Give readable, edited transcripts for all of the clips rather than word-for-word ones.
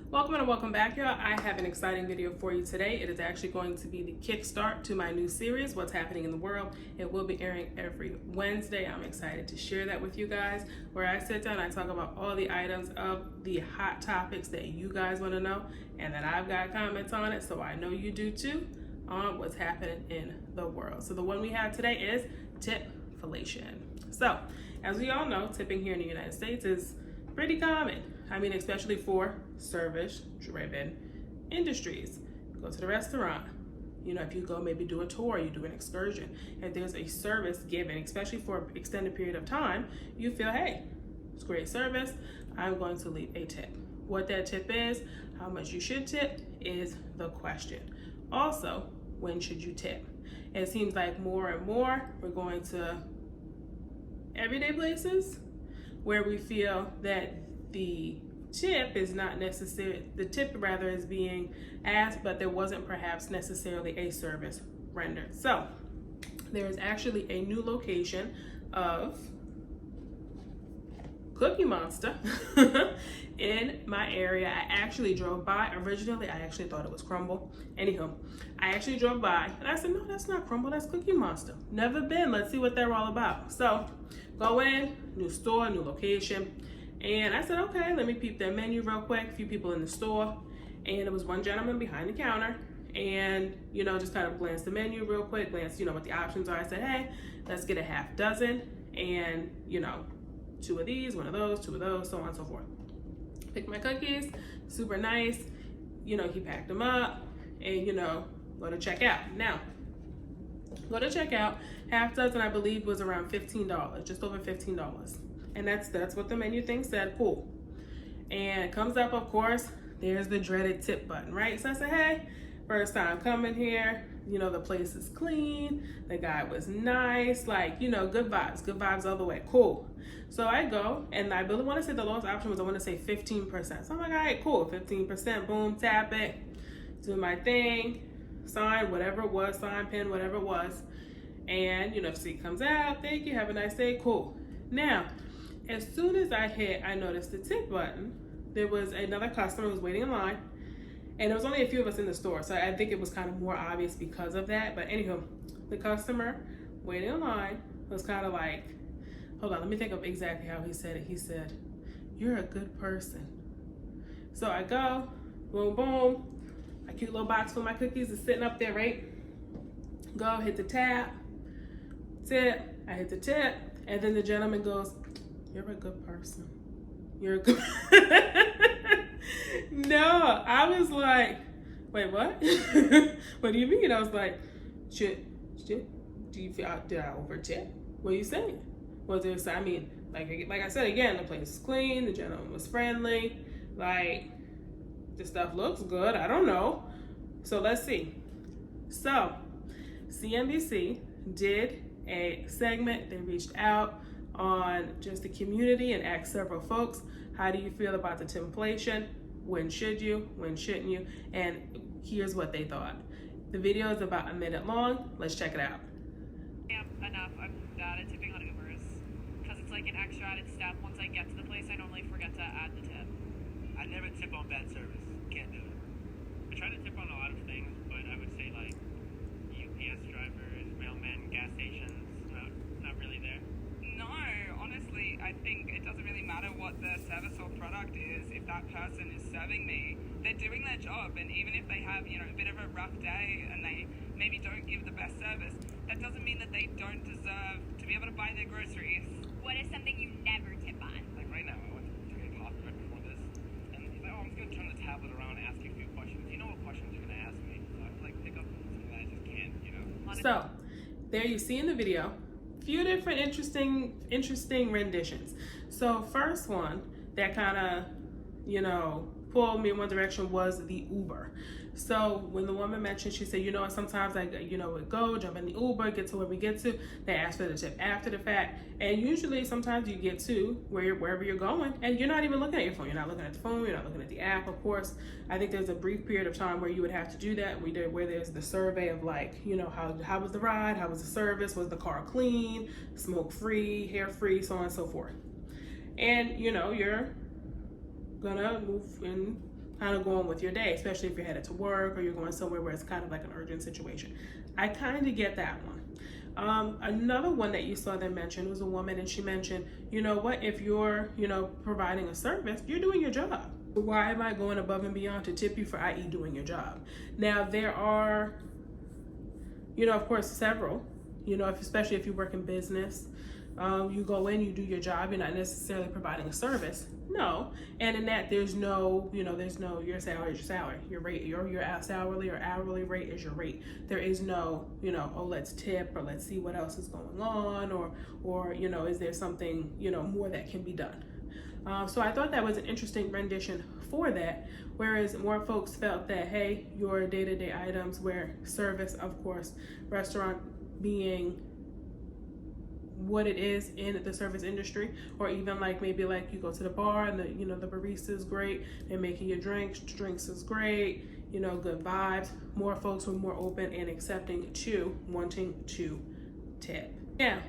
Welcome and welcome back, y'all. I have an exciting video for you today. It is actually going to be the kickstart to my new series, What's Happening in the World. It will be airing every Wednesday. I'm excited to share that with you guys, where I sit down and I talk about all the items of the hot topics that you guys want to know and that I've got comments on it, so I know you do too, on what's happening in the world. So the one we have today is Tipflation. So, as we all know, tipping here in the United States is pretty common. I mean, especially for service-driven industries. You go to the restaurant, if you go maybe do a tour, you do an excursion, and there's a service given, especially for an extended period of time, you feel, hey, it's great service, I'm going to leave a tip. What that tip is, how much you should tip is the question. Also, when should you tip? It seems like more and more we're going to everyday places where we feel that the tip is not necessary, the tip rather is being asked, but there wasn't perhaps necessarily a service rendered. So there is actually a new location of Cookie Monster in my area. I actually drove by. Originally, I actually thought it was Crumble. Anywho, I actually drove by and I said, no, that's not Crumble, that's Cookie Monster. Never been. Let's see what they're all about. So go in, new store, new location. And I said, okay, let me peep their menu real quick. A few people in the store. And it was one gentleman behind the counter. And, just kind of glanced the menu real quick, glanced, what the options are. I said, hey, let's get a half dozen. And, 2 of these, 1 of those, 2 of those, so on and so forth. Picked my cookies, super nice. He packed them up and, go to checkout. Now, go to checkout, half dozen, I believe, was around $15, just over $15. And that's what the menu thing said, cool. And it comes up, of course, there's the dreaded tip button, right? So I said, hey, first time coming here, the place is clean, the guy was nice, good vibes all the way, cool. So I go, and I really want to say the lowest option was, I want to say 15%. So I'm like, all right, cool, 15%, boom, tap it, do my thing, sign, whatever it was, sign, pin, whatever it was. And, receipt comes out, thank you, have a nice day, cool. Now, as soon as I noticed the tip button, there was another customer who was waiting in line, and there was only a few of us in the store, so I think it was kind of more obvious because of that. But anywho, the customer waiting in line was kind of like, hold on, let me think of exactly how he said it. He said, you're a good person. So I go, boom, boom, my cute little box full of my cookies is sitting up there, right? Go, hit the tap, tip, I hit the tip, and then the gentleman goes, you're a good person. You're a good No, I was like, wait, what? What do you mean? I was like, shit, do you feel, did I over tip? What are you saying? Was there, I mean, like I said again, the place is clean, the gentleman was friendly, the stuff looks good, I don't know. So let's see. So, CNBC did a segment, they reached out on just the community and asked several folks, how do you feel about the Tipflation? When should you? When shouldn't you? And here's what they thought. The video is about a minute long. Let's check it out. Yeah, enough. I'm bad at tipping on Ubers because it's like an extra added step. Once I get to the place, I normally forget to add the tip. I never tip on bad service. Can't do it. I try to tip on a lot of things, but I would say UPS drivers, mailmen, gas stations, not really there. No, honestly, I think it doesn't really matter what the service or product is. If that person is serving me, they're doing their job, and even if they have, a bit of a rough day and they maybe don't give the best service, that doesn't mean that they don't deserve to be able to buy their groceries. What is something you never tip on? Like right now, I went to get coffee right before this, and he's like, oh, I'm just gonna turn the tablet around and ask you a few questions. You know what questions you're gonna ask me? So I would pick up something that I just can't, So, there you see in the video, few different interesting renditions. So first one that kind of pulled me in one direction was the Uber. So when the woman mentioned, she said, sometimes I would go jump in the Uber, get to where we get to, they ask for the tip after the fact, and usually sometimes you get to wherever you're going and you're not even looking at your phone, you're not looking at the phone, you're not looking at the app. Of course, I think there's a brief period of time where you would have to do that, where there's the survey of how was the ride, how was the service, was the car clean, smoke free, hair free, so on and so forth. And you're gonna move in kind of going with your day, especially if you're headed to work or you're going somewhere where it's kind of like an urgent situation. I kind of get that one. Another one that you saw that mentioned was a woman, and she mentioned, you know what, if you're, providing a service, you're doing your job. Why am I going above and beyond to tip you for, i.e. doing your job? Now, there are, of course, several, especially if you work in business, you go in, you do your job, you're not necessarily providing a service. No. And in that, there's no, your salary is your salary. Your rate, your salary or hourly rate is your rate. There is no, oh, let's tip, or let's see what else is going on, or is there something, more that can be done. So I thought that was an interesting rendition for that, whereas more folks felt that, hey, your day-to-day items where service, of course, restaurant being what it is in the service industry, or even like maybe like you go to the bar and the barista is great, they're making your drinks is great, good vibes. More folks were more open and accepting to wanting to tip. Now,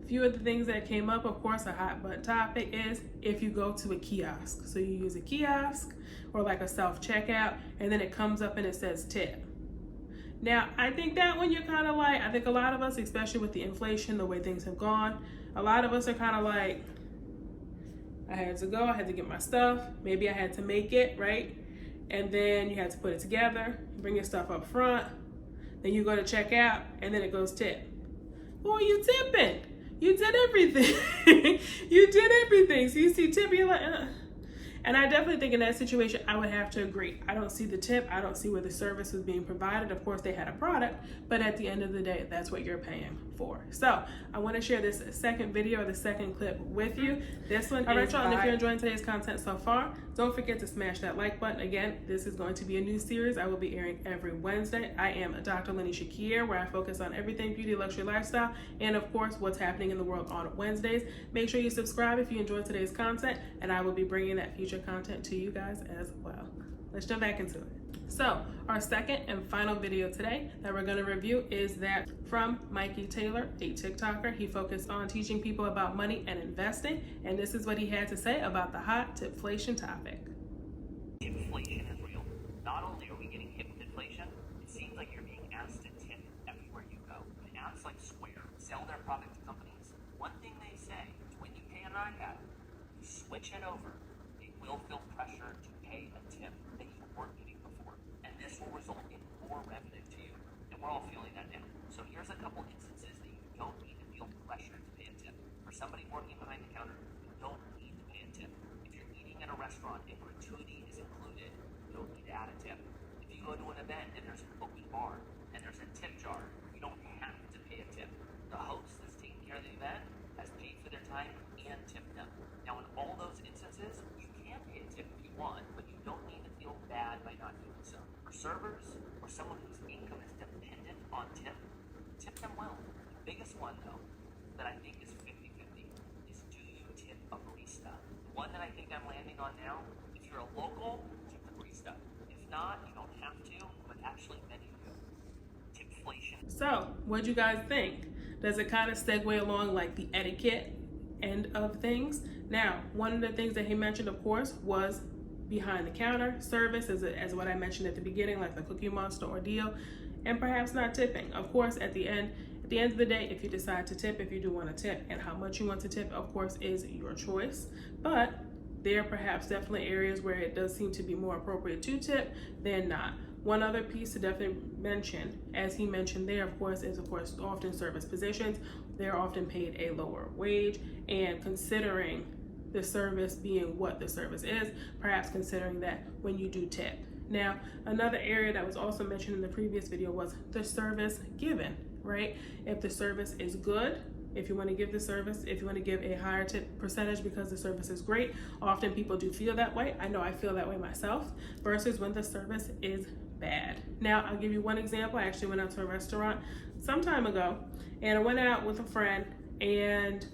a few of the things that came up, of course, a hot button topic is if you go to a kiosk. So you use a kiosk or like a self-checkout, and then it comes up and it says tip. Now, I think that when you're kind of like, I think a lot of us, especially with the inflation, the way things have gone, a lot of us are kind of like, I had to go, I had to get my stuff, maybe I had to make it, right? And then you had to put it together, bring your stuff up front, then you go to check out, and then it goes tip. Well, you tipping. You did everything. You did everything. So you see tip, you're like, And I definitely think in that situation, I would have to agree. I don't see the tip. I don't see where the service is being provided. Of course, they had a product, but at the end of the day, that's what you're paying for. So I want to share this second video, or the second clip with you. This one is y'all, and if you're enjoying today's content so far, don't forget to smash that like button. Again, this is going to be a new series I will be airing every Wednesday. I am Dr. LaNisha Kier, where I focus on everything beauty, luxury, lifestyle, and of course, what's happening in the world on Wednesdays. Make sure you subscribe if you enjoyed today's content, and I will be bringing that future content to you guys as well. Let's jump back into it. So our second and final video today that we're going to review is that from Mikey Taylor, a TikToker. He focused on teaching people about money and investing, and this is what he had to say about the hot tipflation topic. Inflation is real. Not only are we getting hit with inflation, it seems like you're being asked to tip everywhere you go. And apps like Square sell their product to companies. One thing they say is when you pay an iPad, you switch it over, they will feel pressure to pay a tip that you weren't getting before. And this will result in more revenue to you. And we're all feeling that now. So here's a couple instances that you don't need to feel pressure to pay a tip. For somebody working behind the counter, you don't need to pay a tip. If you're eating at a restaurant and gratuity is included, you don't need to add a tip. If you go to an event and there's an open bar and there's a tip jar, you don't have to pay a tip. The host that's taking care of the event has paid for their time and tipped them. Now in all those instances, you can pay a tip if you want, but you don't need to feel bad by not doing so. For servers or someone whose income is dependent on tip them well. The biggest one though, that I think is 50-50 is, do you tip a barista? The one that I think I'm landing on now, if you're a local, tip the barista. If not, you don't have to, but actually many do. Tipflation. So what'd you guys think? Does it kind of segue along like the etiquette end of things? Now, one of the things that he mentioned, of course, was behind the counter service, as what I mentioned at the beginning, like the Cookie Monster ordeal, and perhaps not tipping. Of course, at the end of the day, if you decide to tip, if you do want to tip, and how much you want to tip, of course, is your choice. But there are perhaps definitely areas where it does seem to be more appropriate to tip than not. One other piece to definitely mention, as he mentioned there, of course, is often service positions. They're often paid a lower wage, and considering the service being what the service is, perhaps considering that when you do tip. Now, another area that was also mentioned in the previous video was the service given, right? If the service is good, if you want to give the service, if you want to give a higher tip percentage because the service is great, often people do feel that way. I know I feel that way myself, versus when the service is bad. Now, I'll give you one example. I actually went out to a restaurant some time ago, and I went out with a friend, and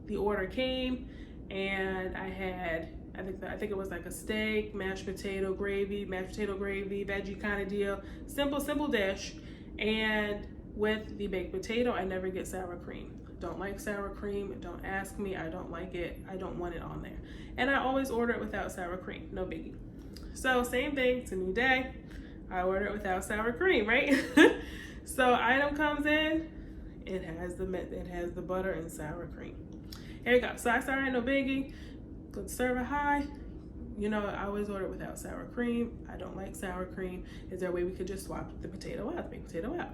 the order came, and I had, I think it was like a steak, mashed potato gravy, veggie kind of deal. Simple dish. And with the baked potato, I never get sour cream. Don't like sour cream. Don't ask me. I don't like it. I don't want it on there. And I always order it without sour cream. No biggie. So same thing, it's a new day. I order it without sour cream, right? So item comes in, it has the butter and sour cream. Here we go. So I started, no biggie. Good server high. You know, I always order it without sour cream. I don't like sour cream. Is there a way we could just swap the potato out, the baked potato out?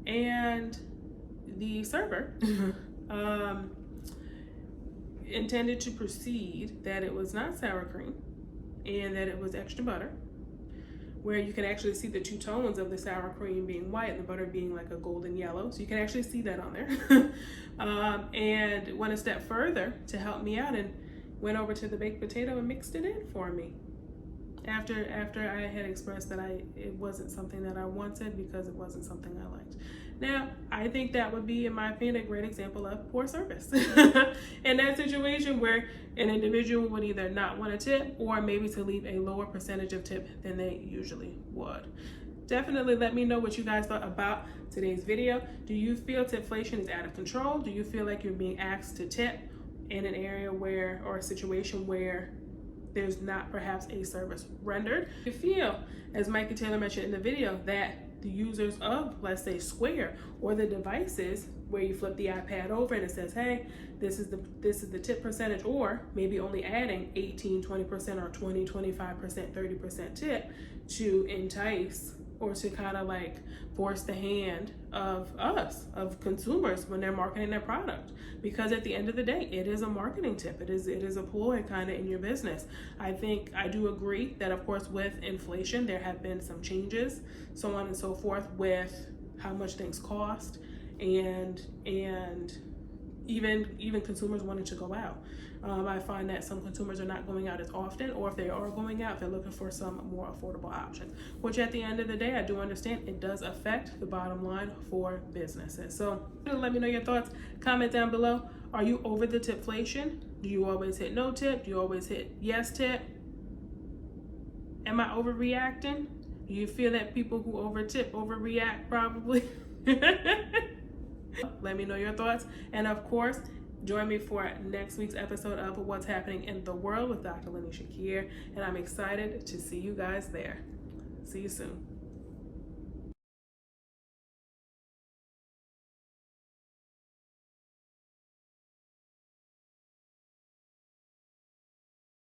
And the server intended to proceed that it was not sour cream and that it was extra butter, where you can actually see the two tones of the sour cream being white and the butter being like a golden yellow. So you can actually see that on there. And went a step further to help me out and went over to the baked potato and mixed it in for me. After I had expressed that it wasn't something that I wanted because it wasn't something I liked. Now, I think that would be, in my opinion, a great example of poor service. In that situation where an individual would either not want to tip or maybe to leave a lower percentage of tip than they usually would. Definitely let me know what you guys thought about today's video. Do you feel tipflation is out of control? Do you feel like you're being asked to tip in an area where, or a situation where there's not perhaps a service rendered? You feel, as Mikey Taylor mentioned in the video, that the users of, let's say, Square or the devices where you flip the iPad over and it says, hey, this is the tip percentage, or maybe only adding 18, 20% or 20, 25%, 30% tip to entice or to kind of like force the hand of us, of consumers, when they're marketing their product. Because at the end of the day, it is a marketing tip. It is a ploy kind of in your business. I do agree that, of course, with inflation, there have been some changes, so on and so forth, with how much things cost and even consumers wanting to go out. I find that some consumers are not going out as often, or if they are going out, they're looking for some more affordable options, which at the end of the day, I do understand it does affect the bottom line for businesses. So let me know your thoughts. Comment down below. Are you over the tipflation? Do you always hit no tip? Do you always hit yes tip? Am I overreacting? Do you feel that people who overtip overreact probably? Let me know your thoughts. And of course, join me for next week's episode of What's Happening in the World with Dr. LaNisha here. And I'm excited to see you guys there. See you soon.